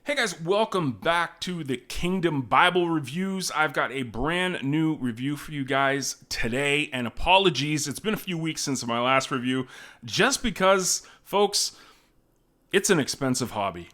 Hey guys, welcome back to the Kingdom Bible Reviews. I've got a brand new review for you guys today, and apologies, it's been a few weeks since my last review, just because, folks, it's an expensive hobby.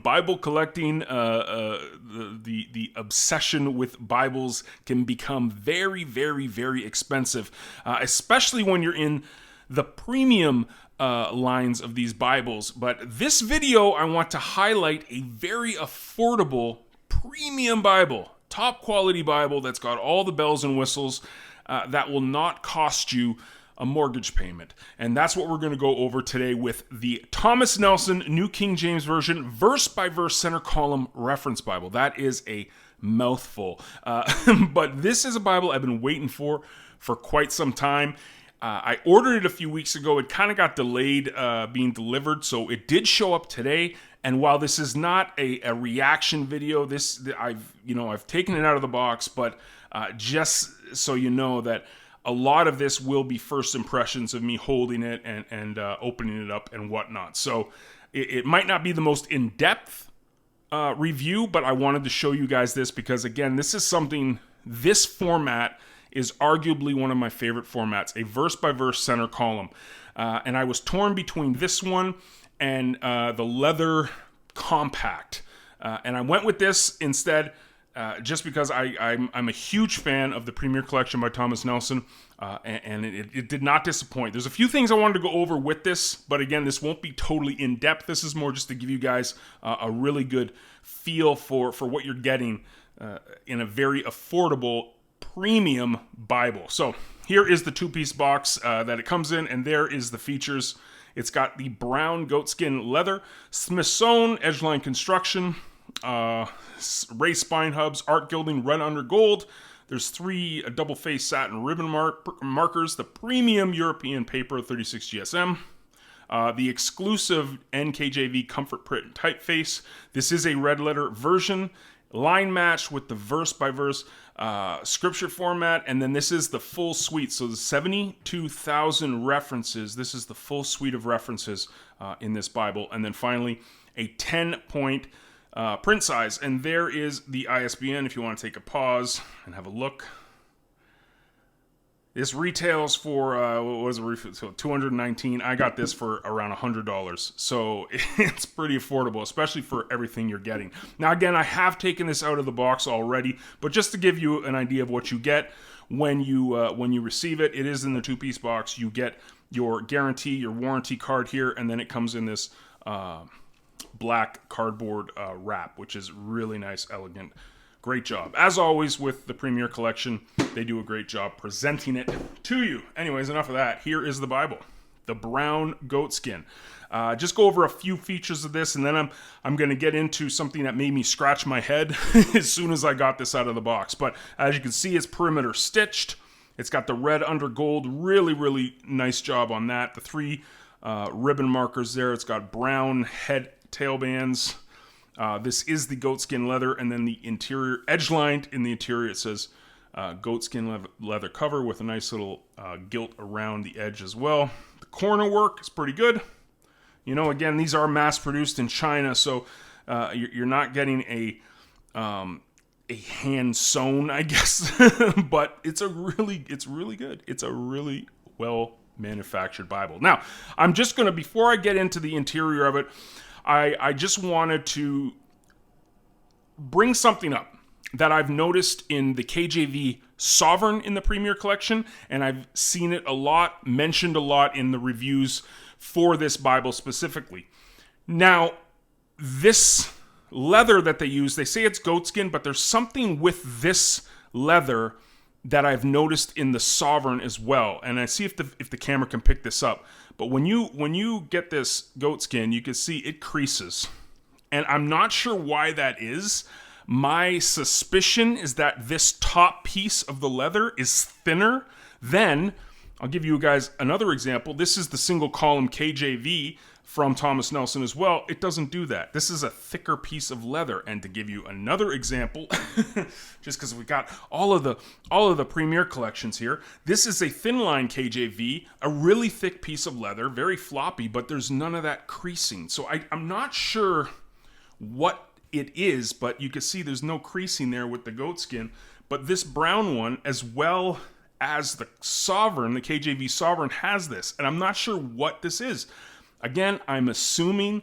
Bible collecting, the obsession with Bibles can become very, very, very expensive, especially when you're in the premium lines of these Bibles. But this video, I want to highlight a very affordable premium Bible, top quality Bible that's got all the bells and whistles that will not cost you a mortgage payment. And that's what we're going to go over today with the Thomas Nelson New King James Version verse by verse center column reference Bible. That is a mouthful. But this is a Bible I've been waiting for quite some time. I ordered it a few weeks ago. It kind of got delayed being delivered, so it did show up today. And while this is not a reaction video, I've taken it out of the box, but just so you know that a lot of this will be first impressions of me holding it and opening it up and whatnot. So it might not be the most in-depth review, but I wanted to show you guys this because, again, this format is arguably one of my favorite formats, a verse-by-verse center column. And I was torn between this one and the leather compact. And I went with this instead just because I'm a huge fan of the Premier Collection by Thomas Nelson, and it did not disappoint. There's a few things I wanted to go over with this, but again, this won't be totally in-depth. This is more just to give you guys a really good feel for what you're getting in a very affordable premium Bible. So here is the two-piece box that it comes in, and there is the features. It's got the brown goatskin leather, Smyth-sewn edgeline construction, raised spine hubs, art gilding, red under gold. There's 3 double-faced satin ribbon markers, the premium European paper 36 GSM, the exclusive NKJV Comfort Print typeface. This is a red letter version, line match with the verse-by-verse scripture format, and then this is the full suite. So the 72,000 references. This is the full suite of references in this Bible. And then finally, a 10-point print size. And there is the ISBN if you want to take a pause and have a look. This retails for, what was it? So $219. I got this for around $100. So it's pretty affordable, especially for everything you're getting. Now, again, I have taken this out of the box already, but just to give you an idea of what you get when you receive it, it is in the two-piece box. You get your guarantee, your warranty card here, and then it comes in this black cardboard wrap, which is really nice, elegant. Great job. As always with the Premier Collection, they do a great job presenting it to you. Anyways, enough of that. Here is the Bible, the brown goatskin. Just go over a few features of this, and then I'm going to get into something that made me scratch my head as soon as I got this out of the box. But as you can see, it's perimeter stitched. It's got the red under gold. Really, really nice job on that. The 3 ribbon markers there. It's got brown head tail bands. This is the goatskin leather, and then the interior, edge-lined in the interior, it says goatskin leather cover with a nice little gilt around the edge as well. The corner work is pretty good. You know, again, these are mass-produced in China, so you're not getting a hand-sewn, I guess, but it's really good. It's a really well-manufactured Bible. Now, I'm just going to, before I get into the interior of it, I just wanted to bring something up that I've noticed in the KJV Sovereign in the Premier Collection, and I've seen it mentioned a lot in the reviews for this Bible specifically. Now, this leather that they use, they say it's goatskin, but there's something with this leather that I've noticed in the Sovereign as well, and I see if the camera can pick this up. But when you get this goatskin, you can see it creases. And I'm not sure why that is. My suspicion is that this top piece of the leather is thinner. Then, I'll give you guys another example. This is the single column KJV from Thomas Nelson as well. It doesn't do that. This is a thicker piece of leather. And to give you another example, just because we got all of the Premier collections here, this is a thin line KJV, a really thick piece of leather, very floppy, but there's none of that creasing. So I'm not sure what it is, but you can see there's no creasing there with the goatskin. But this brown one, as well as the Sovereign, the KJV Sovereign, has this, and I'm not sure what this is. Again, I'm assuming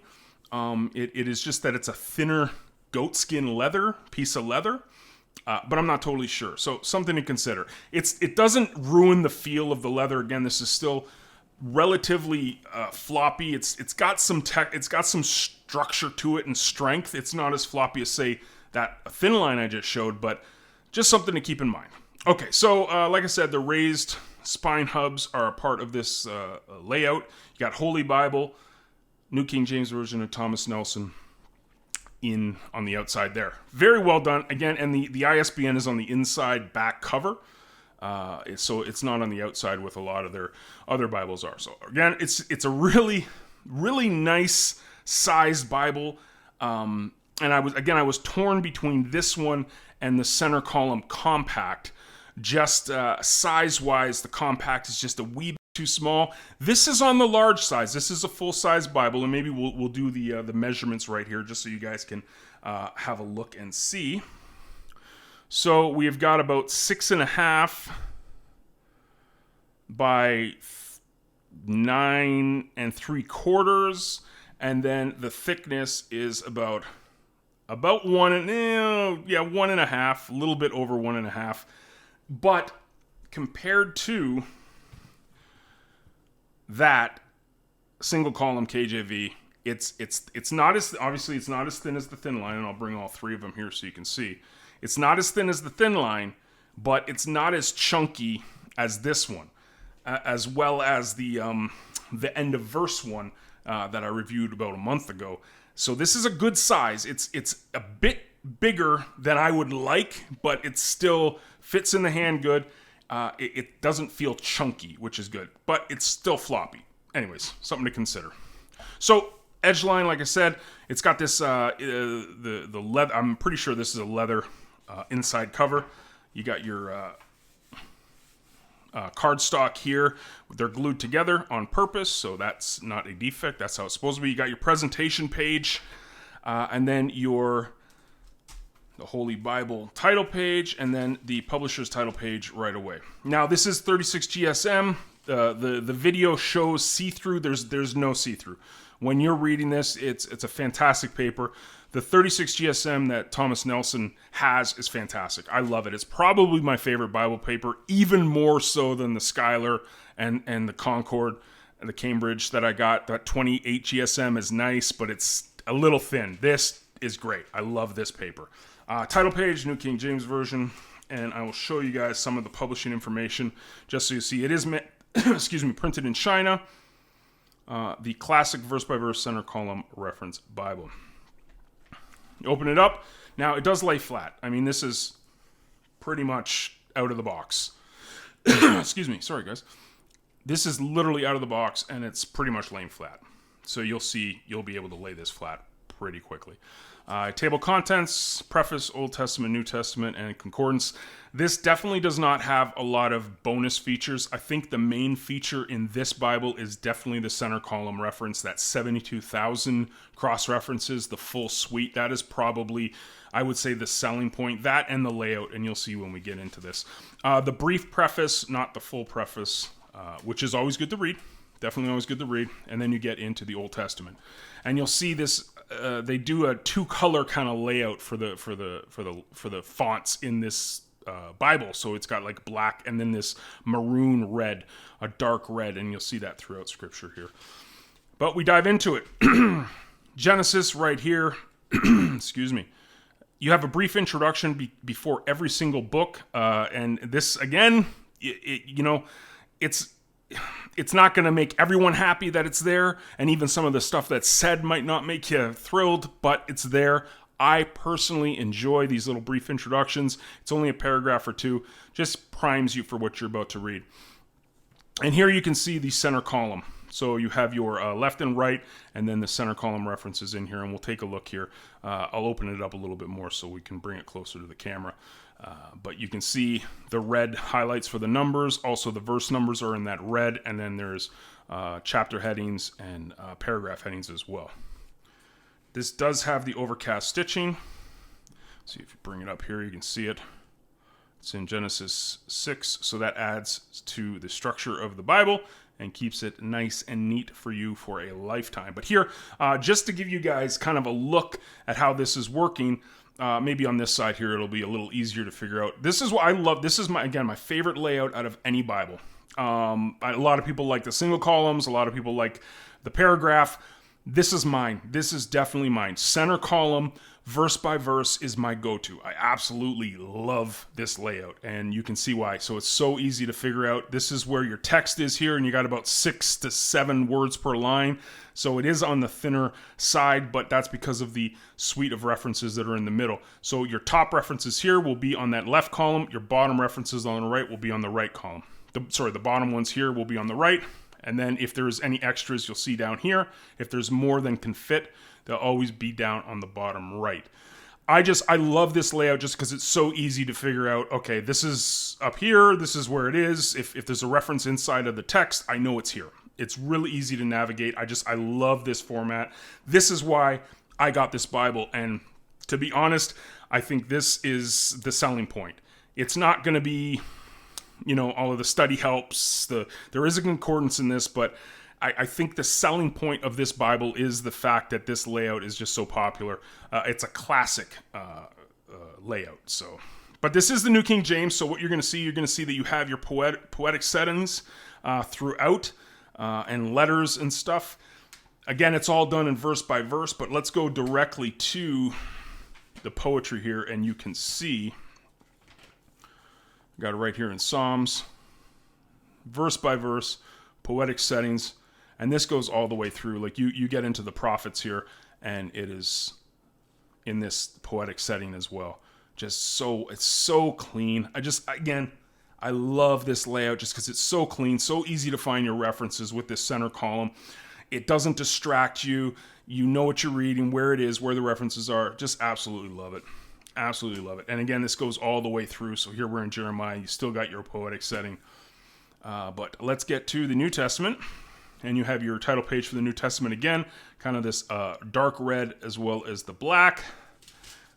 it is just that it's a thinner goatskin leather, piece of leather, but I'm not totally sure. So something to consider. It doesn't ruin the feel of the leather. Again, this is still relatively floppy. It's got some structure to it and strength. It's not as floppy as, say, that thin line I just showed, but just something to keep in mind. Okay, so like I said, the raised spine hubs are a part of this layout. You got Holy Bible, New King James Version of Thomas Nelson on the outside there. Very well done. Again, and the ISBN is on the inside back cover. So it's not on the outside with a lot of their other Bibles are. So again, it's a really, really nice sized Bible. And I was torn between this one and the center column compact. Just size-wise, the compact is just a wee bit too small. This is on the large size. This is a full-size Bible, and maybe we'll do the measurements right here just so you guys can have a look and see. So we've got about 6.5 by 9 3/4, and then the thickness is about 1.5, a little bit over 1.5. But compared to that single column KJV, it's not as, obviously it's not as thin as the thin line, and I'll bring all three of them here so you can see. It's not as thin as the thin line, but it's not as chunky as this one, as well as the end of verse one that I reviewed about a month ago. So this is a good size. It's a bit bigger than I would like, but it still fits in the hand good. It doesn't feel chunky, which is good, but it's still floppy. Anyways, something to consider. So edge line, like I said, it's got this the leather. I'm pretty sure this is a leather inside cover. You got your cardstock here. They're glued together on purpose, so that's not a defect. That's how it's supposed to be. You got your presentation page, and then the Holy Bible title page, and then the publisher's title page right away. Now, this is 36 GSM. The video shows see-through. There's no see-through. When you're reading this, it's a fantastic paper. The 36 GSM that Thomas Nelson has is fantastic. I love it. It's probably my favorite Bible paper, even more so than the Schuyler and the Concord and the Cambridge that I got. That 28 GSM is nice, but it's a little thin. This is great. I love this paper. Title page, New King James Version, and I will show you guys some of the publishing information just so you see. It is printed in China. The classic verse-by-verse center column reference Bible. Open it up. Now, it does lay flat. I mean, this is pretty much out of the box. Excuse me. Sorry, guys. This is literally out of the box, and it's pretty much laying flat. So you'll be able to lay this flat pretty quickly. Table contents, preface, Old Testament, New Testament, and Concordance. This definitely does not have a lot of bonus features. I think the main feature in this Bible is definitely the center column reference, that 72,000 cross references, the full suite. That is probably, I would say, the selling point. That and the layout, and you'll see when we get into this. The brief preface, not the full preface, which is always good to read. Definitely always good to read. And then you get into the Old Testament, and you'll see this. They do a two-color kind of layout for the fonts in this Bible. So it's got like black and then this maroon red, a dark red, and you'll see that throughout Scripture here. But we dive into it. Genesis right here. Excuse me. You have a brief introduction before every single book, and this again, it's not going to make everyone happy that it's there, and even some of the stuff that's said might not make you thrilled, but it's there. I personally enjoy these little brief introductions. It's only a paragraph or two, just primes you for what you're about to read. And here you can see the center column. So you have your left and right, and then the center column references in here, and we'll take a look here. I'll open it up a little bit more so we can bring it closer to the camera. But you can see the red highlights for the numbers. Also, the verse numbers are in that red, and then there's chapter headings and paragraph headings as well. This does have the overcast stitching. See if you bring it up here, you can see it. It's in Genesis 6, so that adds to the structure of the Bible and keeps it nice and neat for you for a lifetime. But here, just to give you guys kind of a look at how this is working, maybe on this side here, it'll be a little easier to figure out. This is what I love. This is, my favorite layout out of any Bible. A lot of people like the single columns. A lot of people like the paragraph. This is mine. This is definitely mine. Center column, verse by verse is my go-to. I absolutely love this layout, and you can see why. So it's so easy to figure out. This is where your text is here, and you got about 6 to 7 words per line. So it is on the thinner side, but that's because of the suite of references that are in the middle. So your top references here will be on that left column. Your bottom references on the right will be on the right column. The bottom ones here will be on the right. And then if there's any extras, you'll see down here. If there's more than can fit, they'll always be down on the bottom right. I love this layout just because it's so easy to figure out, okay, this is up here, this is where it is. If there's a reference inside of the text, I know it's here. It's really easy to navigate. I love this format. This is why I got this Bible. And to be honest, I think this is the selling point. It's not going to be, all of the study helps. There is a concordance in this, but I think the selling point of this Bible is the fact that this layout is just so popular. It's a classic layout. So, but this is the New King James. So what you're going to see that you have your poetic settings throughout and letters and stuff. Again, it's all done in verse by verse, but let's go directly to the poetry here, and you can see. Got it right here in Psalms, verse by verse, poetic settings, and this goes all the way through. Like you get into the prophets here, and it is in this poetic setting as well. It's so clean. I love this layout just because it's so clean, so easy to find your references with this center column. It doesn't distract you. You know what you're reading, where it is, where the references are. Just absolutely love it. Absolutely love it. And again, this goes all the way through. So here we're in Jeremiah. You still got your poetic setting. But let's get to the New Testament. And you have your title page for the New Testament again. Kind of this dark red as well as the black.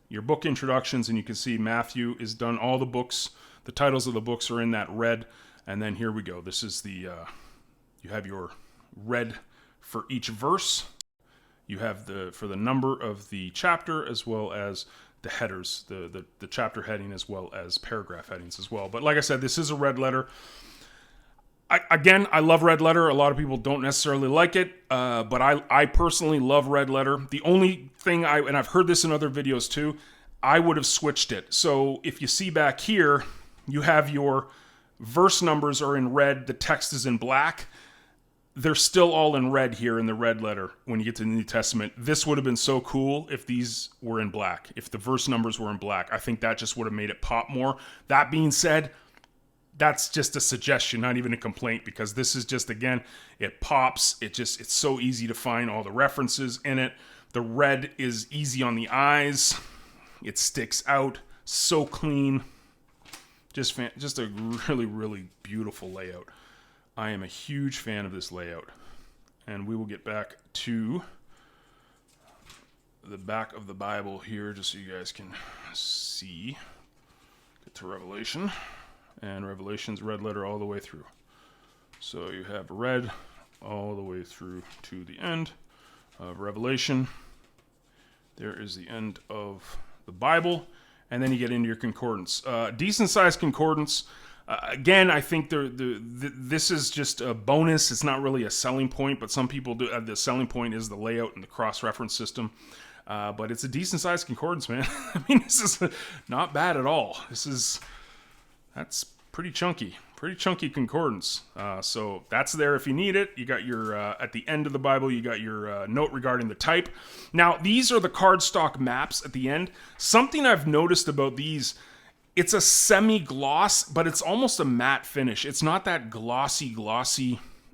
Your book introductions. And you can see Matthew is done. All the books, the titles of the books are in that red. And then here we go. This is you have your red for each verse. You have for the number of the chapter as well as the headers, the chapter heading as well as paragraph headings as well. But like I said, this is a red letter. I love red letter. A lot of people don't necessarily like it, but I personally love red letter. The only thing and I've heard this in other videos too, I would have switched it. So if you see back here, you have your verse numbers are in red, the text is in black. They're still all in red here in the red letter when you get to the New Testament. This would have been so cool if these were in black, if the verse numbers were in black. I think that just would have made it pop more. That being said, that's just a suggestion, not even a complaint, because this is just, again, it pops. It's so easy to find all the references in it. The red is easy on the eyes. It sticks out. So clean. Just a really, really beautiful layout. I am a huge fan of this layout. And we will get back to the back of the Bible here just so you guys can see. Get to Revelation. And Revelation's red letter all the way through. So you have red all the way through to the end of Revelation. There is the end of the Bible. And then you get into your concordance. Decent sized concordance. Again, I think this is just a bonus. It's not really a selling point, but some people do. The selling point is the layout and the cross-reference system. But it's a decent-sized concordance, man. I mean, this is not bad at all. That's pretty chunky concordance. So that's there if you need it. You got your at the end of the Bible, you got your note regarding the type. Now, these are the cardstock maps at the end. Something I've noticed about these. It's a semi-gloss, but it's almost a matte finish. It's not that glossy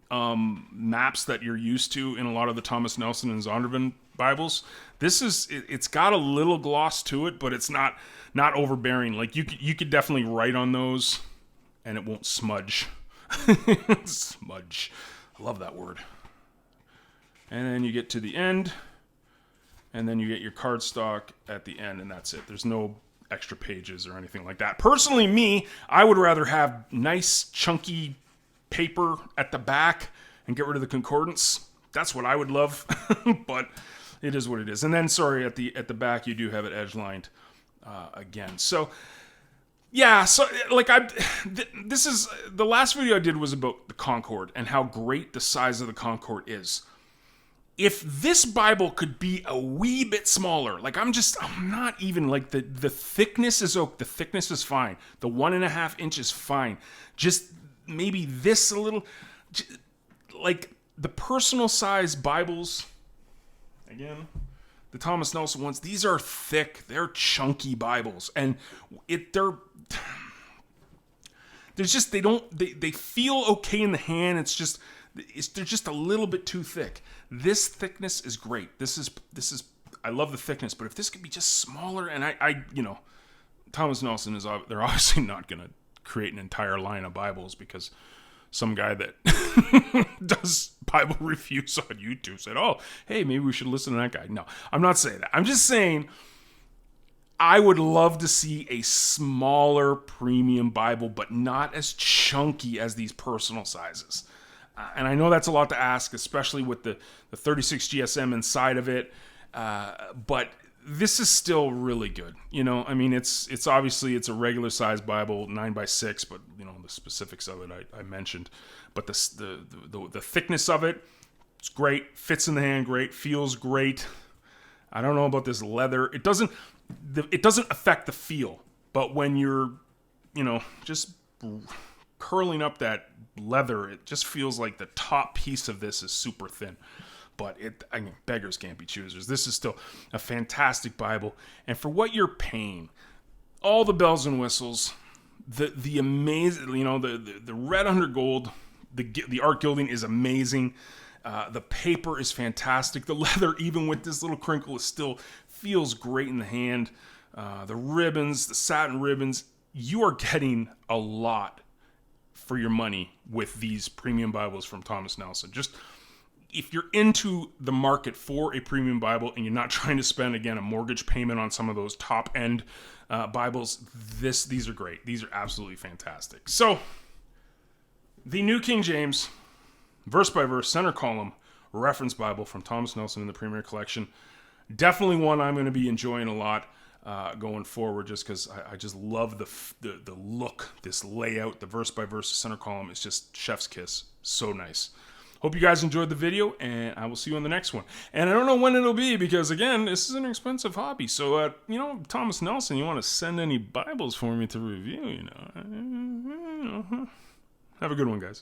maps that you're used to in a lot of the Thomas Nelson and Zondervan Bibles. It's got a little gloss to it, but it's not overbearing. Like you could definitely write on those and it won't smudge. Smudge. I love that word. And then you get to the end and then you get your cardstock at the end, and that's it. There's no extra pages or anything like that. Personally, I would rather have nice, chunky paper at the back and get rid of the concordance. That's what I would love, but it is what it is. And then, sorry, at the back, you do have it edge-lined again. So, yeah, so, like, this is, the last video I did was about the Concord and how great the size of the Concord is. If this Bible could be a wee bit smaller, like I'm not even like the thickness is okay. The thickness is fine. The 1.5 inch is fine. Just maybe this a little, like the personal size Bibles. Again, the Thomas Nelson ones. These are thick. They're chunky Bibles, and they feel okay in the hand. They're just a little bit too thick. This thickness is great. This is I love the thickness, but if this could be just smaller, and I Thomas Nelson they're obviously not going to create an entire line of Bibles because some guy that does Bible reviews on YouTube said, "Oh, hey, maybe we should listen to that guy." No, I'm not saying that. I'm just saying I would love to see a smaller premium Bible, but not as chunky as these personal sizes. And I know that's a lot to ask, especially with the 36 GSM inside of it. But this is still really good. I mean, it's obviously it's a regular size Bible, 9x6, but the specifics of it I mentioned. But the thickness of it, it's great. Fits in the hand great. Feels great. I don't know about this leather. It doesn't affect the feel. But when you're, just curling up that leather, it just feels like the top piece of this is super thin. But beggars can't be choosers. This is still a fantastic Bible, and for what you're paying, all the bells and whistles, the amazing, the red under gold, the art gilding is amazing. The paper is fantastic. The leather, even with this little crinkle, still feels great in the hand. The ribbons, the satin ribbons, you are getting a lot for your money with these premium Bibles from Thomas Nelson. Just if you're into the market for a premium Bible and you're not trying to spend, again, a mortgage payment on some of those top end Bibles, these are great. These are absolutely fantastic. So the New King James verse by verse center column reference Bible from Thomas Nelson in the Premier Collection, definitely one I'm going to be enjoying a lot going forward, just because I just love the look, this layout, the verse by verse center column is just chef's kiss. So nice. Hope you guys enjoyed the video, and I will see you on the next one. And I don't know when it'll be, because again, this is an expensive hobby. So Thomas Nelson, you want to send any Bibles for me to review? Have a good one, guys.